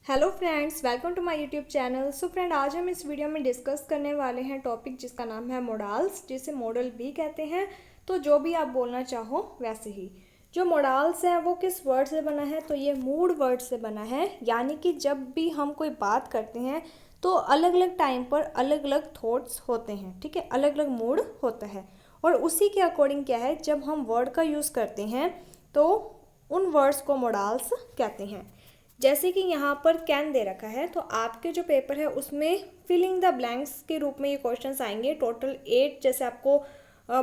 Hello friends, welcome to my YouTube channel. So friend, आज हम इस वीडियो में डिस्कस करने वाले हैं टॉपिक जिसका नाम है मोडाल्स, जिसे मॉडल भी कहते हैं। तो जो भी आप बोलना चाहो वैसे ही। जो मोडाल्स है वो किस वर्ड से बना है? तो ये मूड वर्ड से बना है, यानी कि जब भी हम कोई बात करते हैं तो अलग अलग टाइम पर अलग अलग थॉट्स होते हैं, ठीक है, अलग अलग मूड होता है। और उसी के अकॉर्डिंग क्या है, जब हम वर्ड का यूज़ करते हैं तो उन वर्ड्स को मोडाल्स कहते हैं। जैसे कि यहाँ पर कैन दे रखा है, तो आपके जो पेपर है उसमें फिलिंग द ब्लैंक्स के रूप में ये क्वेश्चंस आएंगे। टोटल 8 जैसे आपको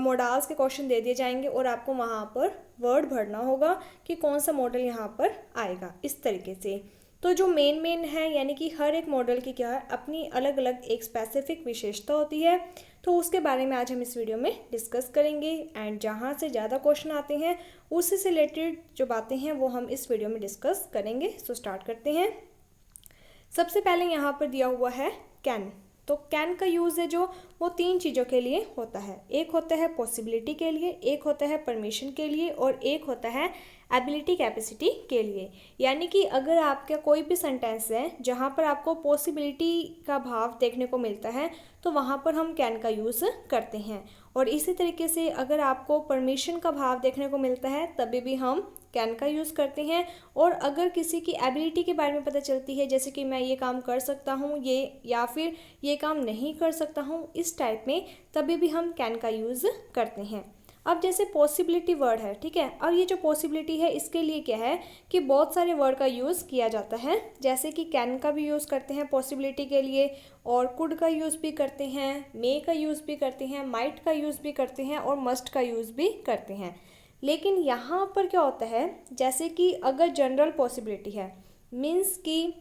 मॉडल्स के क्वेश्चन दे दिए जाएंगे और आपको वहाँ पर वर्ड भरना होगा कि कौन सा मॉडल यहाँ पर आएगा, इस तरीके से। तो जो मेन है, यानी कि हर एक मॉडल की क्या है, अपनी अलग अलग एक स्पेसिफिक विशेषता होती है। तो उसके बारे में आज हम इस वीडियो में डिस्कस करेंगे। एंड जहाँ से ज़्यादा क्वेश्चन आते हैं उससे से रिलेटेड जो बातें हैं वो हम इस वीडियो में डिस्कस करेंगे। सो स्टार्ट करते हैं। सबसे पहले यहाँ पर दिया हुआ है कैन। तो कैन का यूज़ है जो वो 3 चीज़ों के लिए होता है। एक होता है पॉसिबिलिटी के लिए, एक होता है परमिशन के लिए और एक होता है एबिलिटी कैपेसिटी के लिए। यानी कि अगर आपका कोई भी सेंटेंस है जहाँ पर आपको पॉसिबिलिटी का भाव देखने को मिलता है तो वहाँ पर हम कैन का यूज़ करते हैं। और इसी तरीके से अगर आपको परमिशन का भाव देखने को मिलता है तभी भी हम कैन का यूज़ करते हैं। और अगर किसी की एबिलिटी के बारे में पता चलती है, जैसे कि मैं ये काम कर सकता हूँ ये, या फिर ये काम नहीं कर सकता हूँ, इस टाइप में, तभी भी हम कैन का यूज़ करते हैं। अब जैसे पॉसिबिलिटी वर्ड है, ठीक है। अब ये जो पॉसिबिलिटी है इसके लिए क्या है कि बहुत सारे वर्ड का यूज़ किया जाता है। जैसे कि कैन का भी यूज़ करते हैं पॉसिबिलिटी के लिए, और कुड का यूज़ भी करते हैं, मे का यूज़ भी करते हैं, माइट का यूज़ भी करते हैं और मस्ट का यूज़ भी करते हैं। लेकिन यहाँ पर क्या होता है, जैसे कि अगर जनरल पॉसिबिलिटी है, मीन्स कि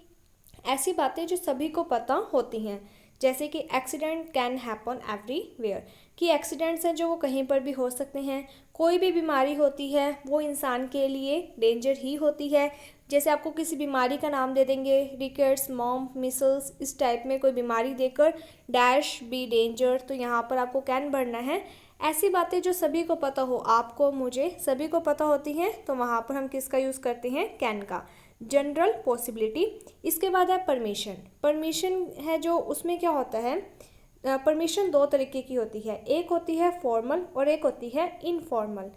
ऐसी बातें जो सभी को पता होती हैं, जैसे कि एक्सीडेंट कैन हैपन एवरीवेयर, कि एक्सीडेंट्स हैं जो वो कहीं पर भी हो सकते हैं। कोई भी बीमारी होती है वो इंसान के लिए डेंजर ही होती है। जैसे आपको किसी बीमारी का नाम दे देंगे, रिकेट्स, मॉम, मिसल्स, इस टाइप में कोई बीमारी देकर डैश बी डेंजर, तो यहाँ पर आपको कैन भरना है। ऐसी बातें जो सभी को पता हो, आपको, मुझे, सभी को पता होती हैं, तो वहाँ पर हम किसका यूज़ करते हैं? कैन का। General possibility. इसके बाद है परमिशन। परमिशन है जो, उसमें क्या होता है, परमिशन 2 तरीके की होती है। एक होती है फॉर्मल और एक होती है इनफॉर्मल।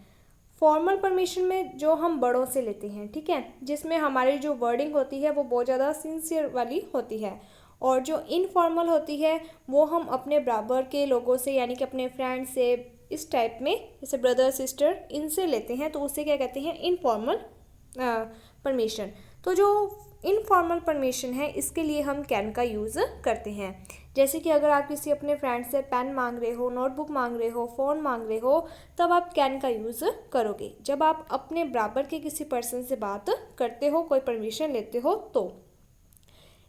फॉर्मल परमिशन में जो हम बड़ों से लेते हैं, ठीक है, जिसमें हमारी जो वर्डिंग होती है वो बहुत ज़्यादा सिंसियर वाली होती है। और जो इनफॉर्मल होती है वो हम अपने बराबर के लोगों से, यानी कि अपने फ्रेंड से, इस टाइप में, जैसे ब्रदर सिस्टर, इनसे लेते हैं, तो उसे क्या कहते हैं? Informal permission. तो जो इनफॉर्मल परमिशन है इसके लिए हम कैन का यूज़ करते हैं। जैसे कि अगर आप किसी अपने फ्रेंड से पेन मांग रहे हो, नोटबुक मांग रहे हो, फ़ोन मांग रहे हो, तब आप कैन का यूज़ करोगे। जब आप अपने बराबर के किसी पर्सन से बात करते हो, कोई परमिशन लेते हो तो।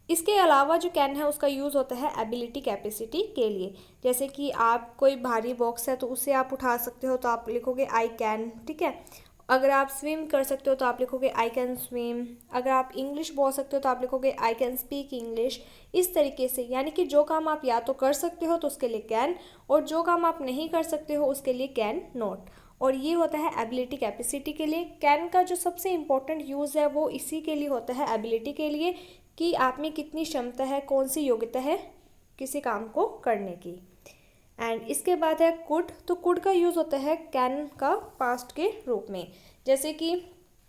इसके अलावा जो कैन है उसका यूज़ होता है एबिलिटी कैपेसिटी के लिए। जैसे कि आप, कोई भारी बॉक्स है तो उसे आप उठा सकते हो तो आप लिखोगे आई कैन, ठीक है। अगर आप स्विम कर सकते हो तो आप लिखोगे आई कैन स्विम। अगर आप इंग्लिश बोल सकते हो तो आप लिखोगे आई कैन स्पीक इंग्लिश। इस तरीके से, यानी कि जो काम आप या तो कर सकते हो तो उसके लिए कैन, और जो काम आप नहीं कर सकते हो उसके लिए कैन नॉट। और ये होता है एबिलिटी कैपेसिटी के लिए। कैन का जो सबसे इम्पोर्टेंट यूज़ है वो इसी के लिए होता है, एबिलिटी के लिए, कि आप में कितनी क्षमता है, कौन सी योग्यता है किसी काम को करने की। एंड इसके बाद है कुड। तो कुड का यूज़ होता है कैन का पास्ट के रूप में। जैसे कि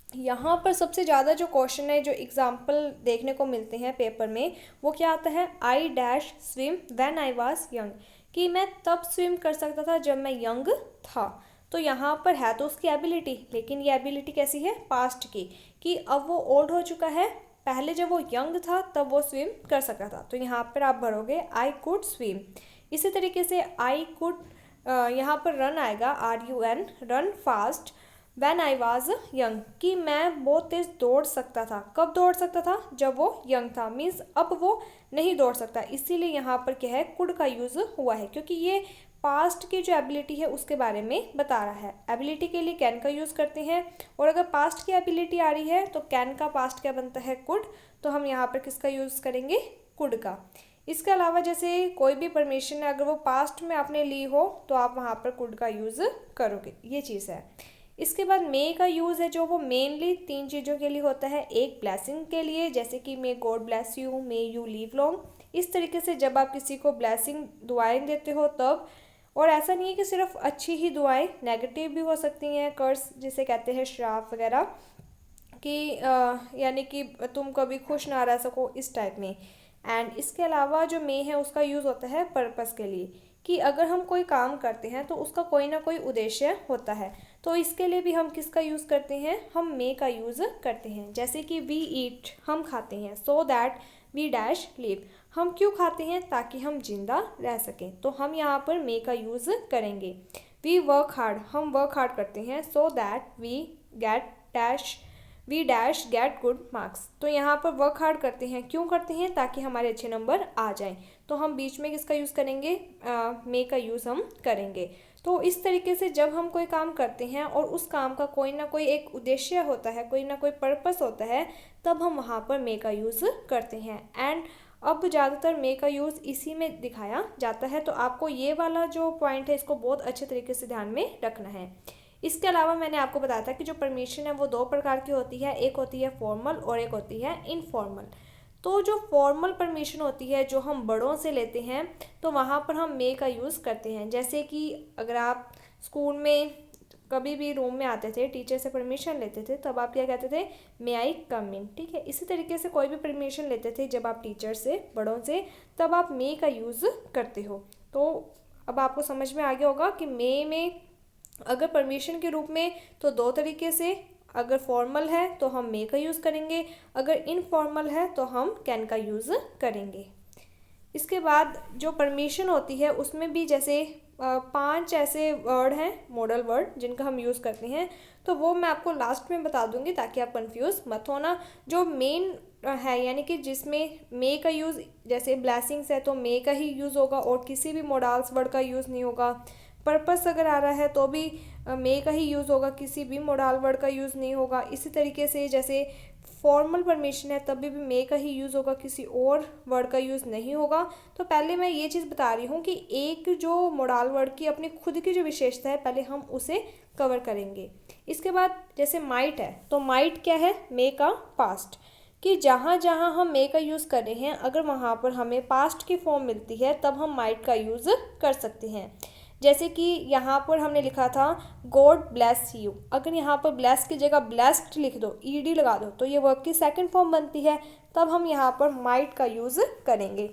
यहाँ पर सबसे ज़्यादा जो क्वेश्चन है, जो एग्जाम्पल देखने को मिलते हैं पेपर में, वो क्या आता है? I dash swim when I was young, कि मैं तब स्विम कर सकता था जब मैं यंग था। तो यहाँ पर है तो उसकी एबिलिटी, लेकिन ये एबिलिटी कैसी है? पास्ट की, कि अब वो ओल्ड हो चुका है, पहले जब वो यंग था तब वो स्विम कर सकता था। तो यहाँ पर आप भरोगे आई कुड स्विम। इसी तरीके से आई कुड, यहाँ पर रन आएगा, RUN, run fast when I was young, कि मैं बहुत तेज़ दौड़ सकता था। कब दौड़ सकता था? जब वो यंग था, मीन्स अब वो नहीं दौड़ सकता। इसीलिए यहाँ पर क्या है? कुड का यूज़ हुआ है, क्योंकि ये पास्ट की जो एबिलिटी है उसके बारे में बता रहा है। एबिलिटी के लिए कैन का यूज़ करते हैं, और अगर पास्ट की एबिलिटी आ रही है तो कैन का पास्ट क्या बनता है? कुड। तो हम यहाँ पर किसका यूज़ करेंगे? कुड का। इसके अलावा जैसे कोई भी परमिशन है, अगर वो पास्ट में आपने ली हो तो आप वहाँ पर कुड का यूज़ करोगे, ये चीज़ है। इसके बाद मे का यूज़ है जो वो मेनली 3 चीज़ों के लिए होता है। एक ब्लेसिंग के लिए, जैसे कि may God bless you, may you live long. इस तरीके से जब आप किसी को ब्लेसिंग दुआएं देते हो तब, और ऐसा नहीं है कि सिर्फ अच्छी ही दुआएं, नेगेटिव भी हो सकती हैं, कर्स जिसे कहते हैं, श्राप वगैरह, कि यानी कि तुम कभी खुश ना रह सको, इस टाइप में। एंड इसके अलावा जो मे है उसका यूज़ होता है पर्पस के लिए, कि अगर हम कोई काम करते हैं तो उसका कोई ना कोई उद्देश्य होता है, तो इसके लिए भी हम किसका यूज़ करते हैं, हम मे का यूज़ करते हैं। जैसे कि वी ईट, हम खाते हैं, so that we dash live, हम क्यों खाते हैं, ताकि हम जिंदा रह सकें, तो हम यहाँ पर मे का यूज़ करेंगे। वी वर्क हार्ड, हम वर्क हार्ड करते हैं, so that we dash get good marks, तो यहाँ पर वर्क हार्ड करते हैं, क्यों करते हैं, ताकि हमारे अच्छे नंबर आ जाएं, तो हम बीच में किसका यूज़ करेंगे, मे का यूज़ हम करेंगे। तो इस तरीके से जब हम कोई काम करते हैं और उस काम का कोई ना कोई एक उद्देश्य होता है, कोई ना कोई पर्पस होता है, तब हम वहाँ पर मे का यूज़ करते हैं। एंड अब ज़्यादातर मे का यूज़ इसी में दिखाया जाता है, तो आपको ये वाला जो पॉइंट है इसको बहुत अच्छे तरीके से ध्यान में रखना है। इसके अलावा मैंने आपको बताया था कि जो परमिशन है वो 2 प्रकार की होती है, एक होती है फॉर्मल और एक होती है इनफॉर्मल। तो जो फॉर्मल परमिशन होती है, जो हम बड़ों से लेते हैं, तो वहाँ पर हम मे का यूज़ करते हैं। जैसे कि अगर आप स्कूल में कभी भी रूम में आते थे, टीचर से परमिशन लेते थे, तब आप क्या कहते थे, मे आई कम इन, ठीक है। इसी तरीके से कोई भी परमिशन लेते थे जब आप टीचर से, बड़ों से, तब आप मे का यूज़ करते हो। तो अब आपको समझ में आ गया होगा कि मे में अगर परमिशन के रूप में तो 2 तरीके से, अगर फॉर्मल है तो हम मे का यूज़ करेंगे, अगर इनफॉर्मल है तो हम कैन का यूज़ करेंगे। इसके बाद जो परमिशन होती है उसमें भी जैसे 5 ऐसे वर्ड हैं, मॉडल वर्ड, जिनका हम यूज़ करते हैं, तो वो मैं आपको लास्ट में बता दूंगी ताकि आप कंफ्यूज मत होना। जो मेन है, यानी कि जिसमें मे का यूज़, जैसे ब्लेसिंग्स है तो मे का ही यूज़ होगा और किसी भी मॉडल्स वर्ड का यूज़ नहीं होगा। पर्पस अगर आ रहा है तो भी मे का ही यूज़ होगा, किसी भी मॉडल वर्ड का यूज़ नहीं होगा। इसी तरीके से जैसे फॉर्मल परमिशन है तभी भी मे का ही यूज़ होगा, किसी और वर्ड का यूज़ नहीं होगा। तो पहले मैं ये चीज़ बता रही हूँ कि एक जो मॉडल वर्ड की अपनी खुद की जो विशेषता है, पहले हम उसे कवर करेंगे। इसके बाद जैसे माइट है, तो माइट क्या है, मे का पास्ट, कि जहाँ जहाँ हम मे का यूज़ कर रहे हैं, अगर वहाँ पर हमें पास्ट की फॉर्म मिलती है तब हम माइट का यूज़ कर सकते हैं। जैसे कि यहाँ पर हमने लिखा था गॉड ब्लेस यू, अगर यहाँ पर ब्लेस की जगह ब्लेस्ड लिख दो, ईडी लगा दो, तो ये वर्ब की सेकंड फॉर्म बनती है, तब हम यहाँ पर माइट का यूज़ करेंगे।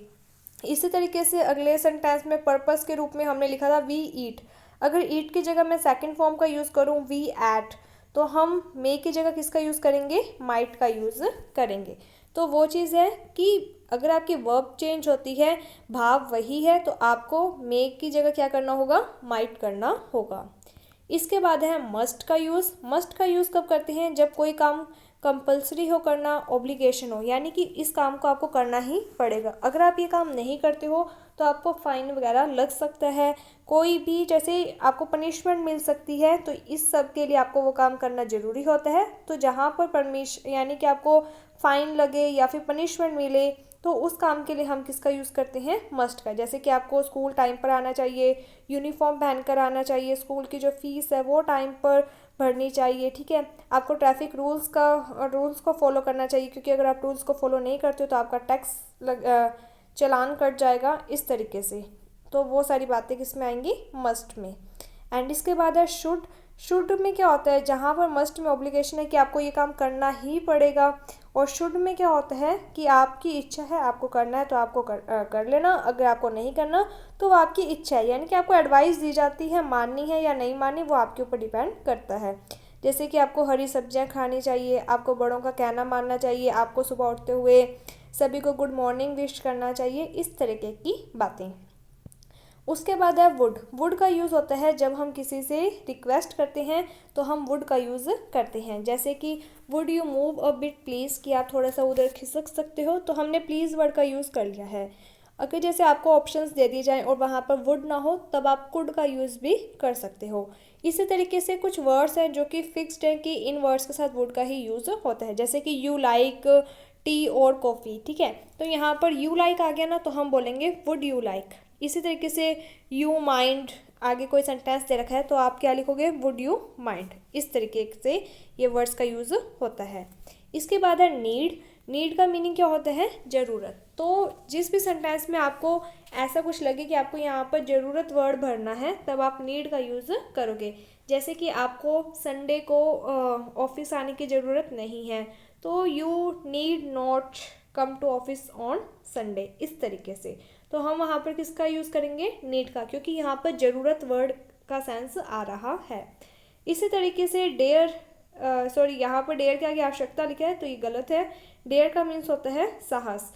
इसी तरीके से अगले सेंटेंस में पर्पस के रूप में हमने लिखा था वी ईट, अगर ईट की जगह मैं सेकंड फॉर्म का यूज़ करूँ वी एट, तो हम मे की जगह किसका यूज़ करेंगे, माइट का यूज़ करेंगे। तो वो चीज़ है कि अगर आपकी वर्ब चेंज होती है, भाव वही है, तो आपको मे की जगह क्या करना होगा, माइट करना होगा। इसके बाद है मस्ट का यूज़। मस्ट का यूज़ कब करते हैं, जब कोई काम कंपलसरी हो करना, ऑब्लिगेशन हो, यानी कि इस काम को आपको करना ही पड़ेगा। अगर आप ये काम नहीं करते हो तो आपको फ़ाइन वगैरह लग सकता है, कोई भी जैसे आपको पनिशमेंट मिल सकती है, तो इस सब के लिए आपको वो काम करना ज़रूरी होता है। तो जहाँ पर परमिशन, यानी कि आपको फ़ाइन लगे या फिर पनिशमेंट मिले, तो उस काम के लिए हम किसका यूज़ करते हैं, मस्ट का। जैसे कि आपको स्कूल टाइम पर आना चाहिए, यूनिफॉर्म पहन कर आना चाहिए, स्कूल की जो फ़ीस है वो टाइम पर भरनी चाहिए, ठीक है। आपको ट्रैफिक रूल्स को फॉलो करना चाहिए, क्योंकि अगर आप रूल्स को फॉलो नहीं करते हो तो आपका टैक्स चालान कट जाएगा, इस तरीके से। तो वो सारी बातें किस में आएंगी, मस्ट में। एंड इसके बाद है शुड। शुड में क्या होता है, जहाँ पर मस्ट में ऑब्लिगेशन है कि आपको ये काम करना ही पड़ेगा, और शुड में क्या होता है कि आपकी इच्छा है, आपको करना है तो आपको कर लेना, अगर आपको नहीं करना तो वो आपकी इच्छा है, यानी कि आपको एडवाइस दी जाती है, माननी है या नहीं माननी वो आपके ऊपर डिपेंड करता है। जैसे कि आपको हरी सब्जियां खानी चाहिए, आपको बड़ों का कहना मानना चाहिए, आपको सुबह उठते हुए सभी को गुड मॉर्निंग विश करना चाहिए, इस तरीके की बातें। उसके बाद है वुड। वुड का यूज़ होता है जब हम किसी से रिक्वेस्ट करते हैं तो हम वुड का यूज़ करते हैं। जैसे कि would you move a bit please, कि आप थोड़ा सा उधर खिसक सकते हो, तो हमने प्लीज़ वर्ड का यूज़ कर लिया है। अगर जैसे आपको ऑप्शंस दे दिए जाएँ और वहाँ पर वुड ना हो, तब आप कुड का यूज़ भी कर सकते हो। इसी तरीके से कुछ वर्ड्स हैं जो कि फिक्स्ड हैं कि इन वर्ड्स के साथ वुड का ही यूज़ होता है। जैसे कि यू लाइक टी और कॉफ़ी, ठीक है, तो यहाँ पर यू लाइक आ गया ना, तो हम बोलेंगे वुड यू लाइक। इसी तरीके से यू माइंड, आगे कोई सेंटेंस दे रखा है तो आप क्या लिखोगे, वुड यू माइंड। इस तरीके से ये वर्ड्स का यूज़ होता है। इसके बाद है नीड। नीड का मीनिंग क्या होता है, ज़रूरत। तो जिस भी सेंटेंस में आपको ऐसा कुछ लगे कि आपको यहाँ पर ज़रूरत वर्ड भरना है, तब आप नीड का यूज़ करोगे। जैसे कि आपको संडे को ऑफिस आने की ज़रूरत नहीं है, तो you need not come to office on Sunday, इस तरीके से। तो हम वहाँ पर किसका यूज़ करेंगे, नीड का, क्योंकि यहाँ पर ज़रूरत वर्ड का सेंस आ रहा है। इसी तरीके से डेयर, सॉरी यहाँ पर डेयर के आगे आवश्यकता लिखा है तो ये गलत है। डेयर का मीन्स होता है साहस।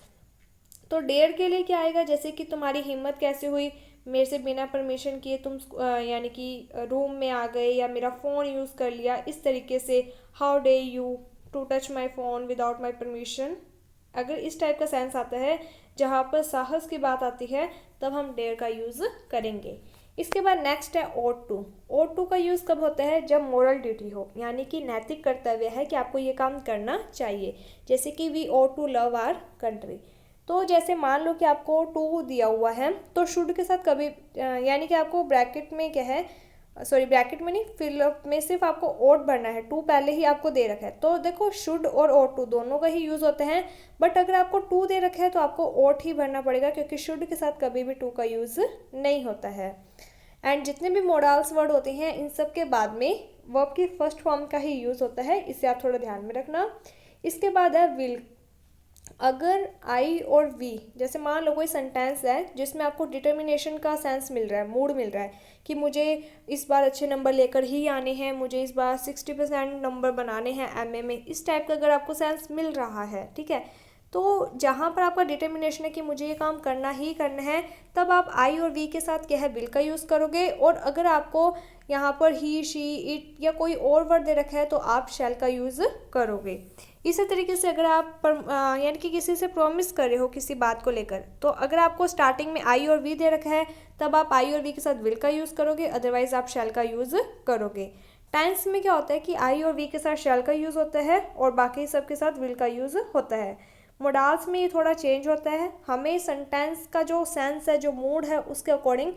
तो डेयर के लिए क्या आएगा, जैसे कि तुम्हारी हिम्मत कैसे हुई, मेरे से बिना परमिशन किए तुम यानी कि रूम में आ गए या मेरा फ़ोन यूज़ कर लिया, इस तरीके से। How dare you to touch my phone without my permission. अगर इस टाइप का सेंस आता है जहाँ पर साहस की बात आती है, तब हम डेयर का यूज़ करेंगे। इसके बाद नेक्स्ट है ought to। ought to का यूज़ कब होता है, जब मोरल ड्यूटी हो, यानी कि नैतिक कर्तव्य है कि आपको ये काम करना चाहिए। जैसे कि we ought to love our country। तो जैसे मान लो कि आपको टू दिया हुआ है, तो शुड के साथ कभी यानी कि आपको ब्रैकेट में क्या है, सॉरी ब्रैकेट में नहीं, फिलअप में सिर्फ आपको ought भरना है, टू पहले ही आपको दे रखा है। तो देखो शुड और ought to दोनों का ही यूज़ होते हैं, बट अगर आपको टू दे रखा है तो आपको ought ही भरना पड़ेगा, क्योंकि शुड के साथ कभी भी टू का यूज़ नहीं होता है। एंड जितने भी मोडाल्स वर्ड होते हैं, इन सब के बाद में वर्ब की फर्स्ट फॉर्म का ही यूज़ होता है, इसे आप थोड़ा ध्यान में रखना। इसके बाद है विल। अगर आई और वी, जैसे मान लो कोई सेंटेंस है जिसमें आपको डिटर्मिनेशन का सेंस मिल रहा है, मूड मिल रहा है कि मुझे इस बार अच्छे नंबर लेकर ही आने हैं, मुझे इस बार 60% नंबर बनाने हैं एमए में, इस टाइप का अगर आपको सेंस मिल रहा है, ठीक है, तो जहाँ पर आपका डिटर्मिनेशन है कि मुझे ये काम करना ही करना है, तब आप आई और वी के साथ क्या है, विल का यूज़ करोगे। और अगर आपको यहाँ पर ही, शी, इट या कोई और वर्ड दे रखा है तो आप शैल का यूज़ करोगे। इसी तरीके से अगर आप यानी कि किसी से प्रॉमिस कर रहे हो किसी बात को लेकर, तो अगर आपको स्टार्टिंग में आई और वी दे रखा है, तब आप आई और वी के साथ विल का यूज़ करोगे, अदरवाइज आप शैल का यूज़ करोगे। टेंस में क्या होता है कि आई और वी के साथ शैल का यूज़ होता है और बाकी सब के साथ विल का यूज़ होता है। मोडाल्स में ये थोड़ा चेंज होता है, हमें सेंटेंस का जो सेंस है, जो मूड है, उसके अकॉर्डिंग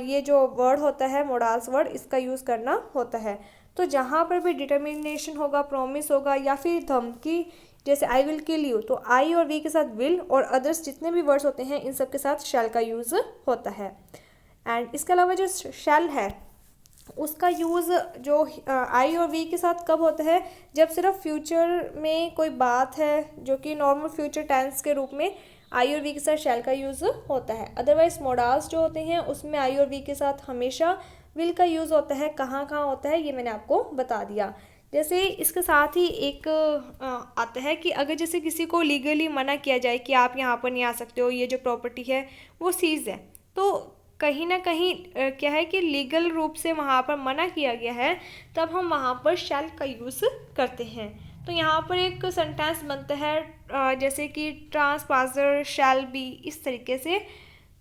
ये जो वर्ड होता है मोडाल्स वर्ड, इसका यूज़ करना होता है। तो जहाँ पर भी डिटर्मिनेशन होगा, प्रॉमिस होगा या फिर धमकी, जैसे आई विल किल यू, तो आई और वी के साथ विल, और अदर्स जितने भी वर्ड्स होते हैं इन सब के साथ शैल का यूज़ होता है। एंड इसके अलावा जो शैल है उसका यूज़ जो आई और वी के साथ कब होता है, जब सिर्फ फ्यूचर में कोई बात है जो कि नॉर्मल फ्यूचर टेंस के रूप में आई और वी के साथ शैल का यूज़ होता है। अदरवाइज मोडाल्स जो होते हैं उसमें आई और वी के साथ हमेशा विल का यूज़ होता है। कहाँ कहाँ होता है ये मैंने आपको बता दिया। जैसे इसके साथ ही एक आता है कि अगर जैसे किसी को लीगली मना किया जाए कि आप यहाँ पर नहीं आ सकते हो, ये जो प्रॉपर्टी है वो सीज है, तो कहीं ना कहीं क्या है कि लीगल रूप से वहाँ पर मना किया गया है, तब हम वहाँ पर शैल का यूज़ करते हैं। तो यहाँ पर एक सेंटेंस बनता है जैसे कि ट्रांसपासर शैल बी, इस तरीके से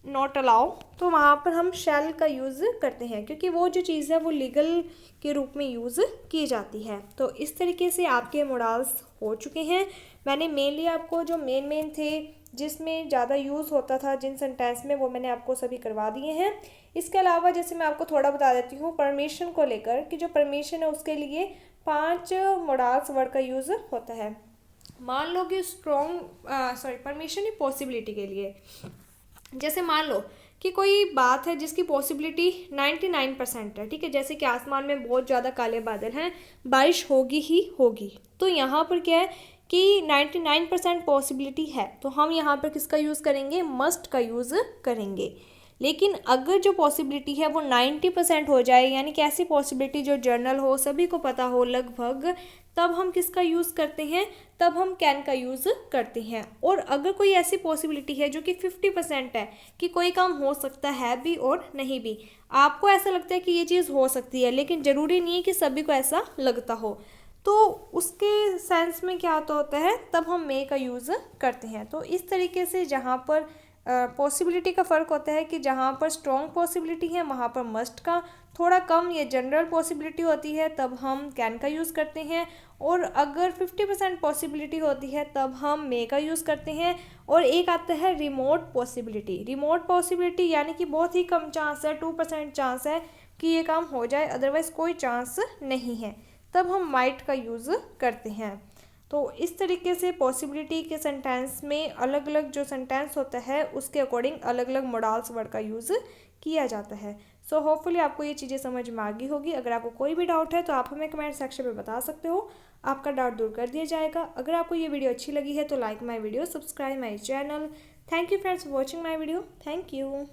नॉट अलाउ, तो वहाँ पर हम शैल का यूज़ करते हैं क्योंकि वो जो चीज़ है वो लीगल के रूप में यूज़ की जाती है। तो इस तरीके से आपके मोडाल्स हो चुके हैं। मैंने मेनली आपको जो मेन थे जिसमें ज़्यादा यूज़ होता था जिन सेंटेंस में, वो मैंने आपको सभी करवा दिए हैं। इसके अलावा जैसे मैं आपको थोड़ा बता देती हूँ परमिशन को लेकर कि जो परमिशन है उसके लिए 5 मोडाल्स वर्ड का यूज़ होता है। मान लो कि परमिशन ही पॉसिबिलिटी के लिए, जैसे मान लो कि कोई बात है जिसकी पॉसिबिलिटी 99% है, ठीक है, जैसे कि आसमान में बहुत ज़्यादा काले बादल हैं, बारिश होगी ही होगी, तो यहाँ पर क्या है कि 99% पॉसिबिलिटी है, तो हम यहाँ पर किसका यूज़ करेंगे, मस्ट का यूज़ करेंगे। लेकिन अगर जो पॉसिबिलिटी है वो 90% हो जाए, यानी कि ऐसी पॉसिबिलिटी जो जनरल हो, सभी को पता हो लगभग, तब हम किसका यूज़ करते हैं, तब हम कैन का यूज़ करते हैं। और अगर कोई ऐसी पॉसिबिलिटी है जो कि 50% है कि कोई काम हो सकता है भी और नहीं भी, आपको ऐसा लगता है कि ये चीज़ हो सकती है, लेकिन ज़रूरी नहीं है कि सभी को ऐसा लगता हो, तो उसके सेंस में क्या होता है, तब हम मे का यूज़ करते हैं। तो इस तरीके से जहाँ पर पॉसिबिलिटी का फ़र्क होता है कि जहाँ पर स्ट्रॉन्ग पॉसिबिलिटी है वहाँ पर मस्ट का थोड़ा कम ये जनरल पॉसिबिलिटी होती है तब हम कैन का यूज़ करते हैं, और अगर 50% पॉसिबिलिटी होती है तब हम मे का यूज़ करते हैं। और एक आता है रिमोट पॉसिबिलिटी। रिमोट पॉसिबिलिटी यानी कि बहुत ही कम चांस है, 2% चांस है कि ये काम हो जाए, अदरवाइज़ कोई चांस नहीं है, तब हम माइट का यूज़ करते हैं। तो इस तरीके से पॉसिबिलिटी के सेंटेंस में अलग अलग जो सेंटेंस होता है उसके अकॉर्डिंग अलग अलग मोडाल्स वर्ड का यूज़ किया जाता है। सो होपफुली आपको ये चीज़ें समझ में आ गई होगी। अगर आपको कोई भी डाउट है तो आप हमें कमेंट सेक्शन में बता सकते हो, आपका डाउट दूर कर दिया जाएगा। अगर आपको ये वीडियो अच्छी लगी है तो like my video, subscribe my channel. Thank you friends for watching my video. Thank you.